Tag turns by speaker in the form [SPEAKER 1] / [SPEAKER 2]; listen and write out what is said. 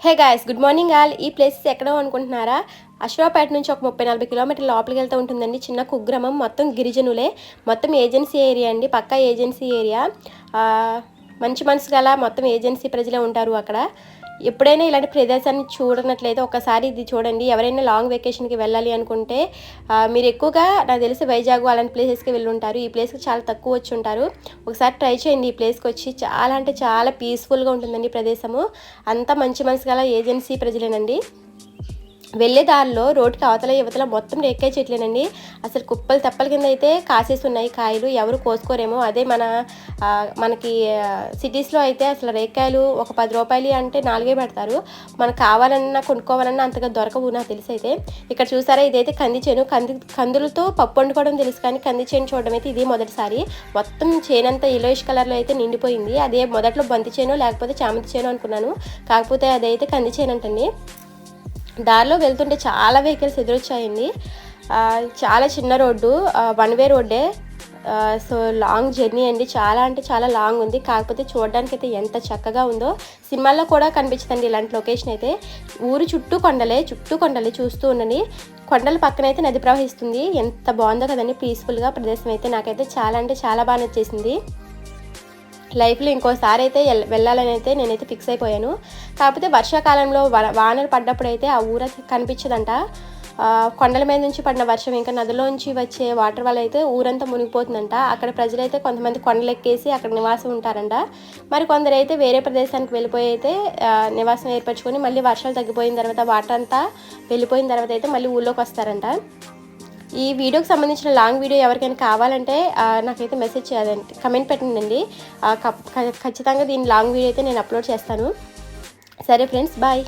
[SPEAKER 1] Hey guys, good morning all. ఈ places ఎక్కడో అనుకుంటున్నారా? అశ్వాపేట నుంచి ఒక 30-40 కిలోమీటర్ల లోపలికి వెళ్తూ ఉంటుందండి. చిన్న కుగ్రామం, మొత్తం గిరిజనులే, మొత్తం ఏజెన్సీ ఏరియా అండి, పక్కా ఏజెన్సీ ఏరియా. మంచి మనసు గల మొత్తం ఏజెన్సీ ప్రజలే ఉంటారు అక్కడ. ఎప్పుడైనా ఇలాంటి ప్రదేశాన్ని చూడనట్లయితే ఒకసారి ఇది చూడండి. ఎవరైనా లాంగ్ వెకేషన్కి వెళ్ళాలి అనుకుంటే మీరు ఎక్కువగా నాకు తెలిసి వైజాగ్ అలాంటి ప్లేసెస్కి వెళ్ళి ఉంటారు. ఈ ప్లేస్కి చాలా తక్కువ వచ్చి ఉంటారు. ఒకసారి ట్రై చేయండి. ఈ ప్లేస్కి వచ్చి చాలా అంటే చాలా పీస్ఫుల్గా ఉంటుందండి ప్రదేశము. అంతా మంచి మనసు గల ఏజెన్సీ ప్రజలేనండి. వెళ్ళే దారిలో రోడ్డుకి అవతల యువతల మొత్తం రేక్కాయ చెట్లేనండి. అసలు కుప్పలు తెప్పల కింద అయితే కాసేసి ఉన్నాయి కాయలు. ఎవరు కోసుకోరేమో. అదే మనకి సిటీస్లో అయితే అసలు రేక్కాయలు ఒక 10 రూపాయలు అంటే 4 పెడతారు. మనకు కావాలన్నా కొనుక్కోవాలన్నా అంతగా దొరకవు నాకు తెలిసి. అయితే ఇక్కడ చూసారా, ఇదైతే కంది చేను. కందులతో పప్పు వండుకోవడం తెలుసు, కానీ కంది చేను చూడడం అయితే ఇదే మొదటిసారి. మొత్తం చేనంతా ఇలోయిష్ కలర్లో అయితే నిండిపోయింది. అదే మొదట్లో బంతి చేను లేకపోతే చామంతి చేను అనుకున్నాను, కాకపోతే అదైతే కంది చేను అంటండి. దారిలో వెళ్తుంటే చాలా వెహికల్స్ ఎదురొచ్చాయండి. చాలా చిన్న రోడ్డు, వన్ వే రోడ్డే. సో లాంగ్ జర్నీ అండి, చాలా అంటే చాలా లాంగ్ ఉంది. కాకపోతే చూడడానికి అయితే ఎంత చక్కగా ఉందో, సినిమాల్లో కూడా కనిపించదండి ఇలాంటి లొకేషన్ అయితే. ఊరు చుట్టూ కొండలే చూస్తూ ఉండండి. కొండల పక్కన అయితే నది ప్రవహిస్తుంది. ఎంత బాగుందో కదండి పీస్ఫుల్గా ప్రదేశం అయితే. నాకైతే చాలా అంటే చాలా బాగా నచ్చేసింది. లైఫ్లో ఇంకోసారి అయితే వెళ్ళాలని అయితే నేనైతే ఫిక్స్ అయిపోయాను. కాకపోతే వర్షాకాలంలో వానలు పడ్డప్పుడు అయితే ఆ ఊర కనిపించదంట. కొండల మీద నుంచి పడిన వర్షం ఇంకా నదిలోంచి వచ్చే వాటర్ వల్ల అయితే ఊరంతా మునిగిపోతుందంట. అక్కడ ప్రజలైతే కొంతమంది కొండలు ఎక్కేసి అక్కడ నివాసం ఉంటారంట. మరి కొందరు అయితే వేరే ప్రదేశానికి వెళ్ళిపోయి అయితే నివాసం ఏర్పరచుకొని మళ్ళీ వర్షాలు తగ్గిపోయిన తర్వాత వాటర్ అంతా వెళ్ళిపోయిన తర్వాత అయితే మళ్ళీ ఊళ్ళోకి వస్తారంట. ఈ వీడియోకి సంబంధించిన లాంగ్ వీడియో ఎవరికైనా కావాలంటే నాకైతే మెసేజ్ చేయాలండి, కమెంట్ పెట్టండి. ఖచ్చితంగా దీని లాంగ్ వీడియో అయితే నేను అప్లోడ్ చేస్తాను. సరే ఫ్రెండ్స్, బాయ్.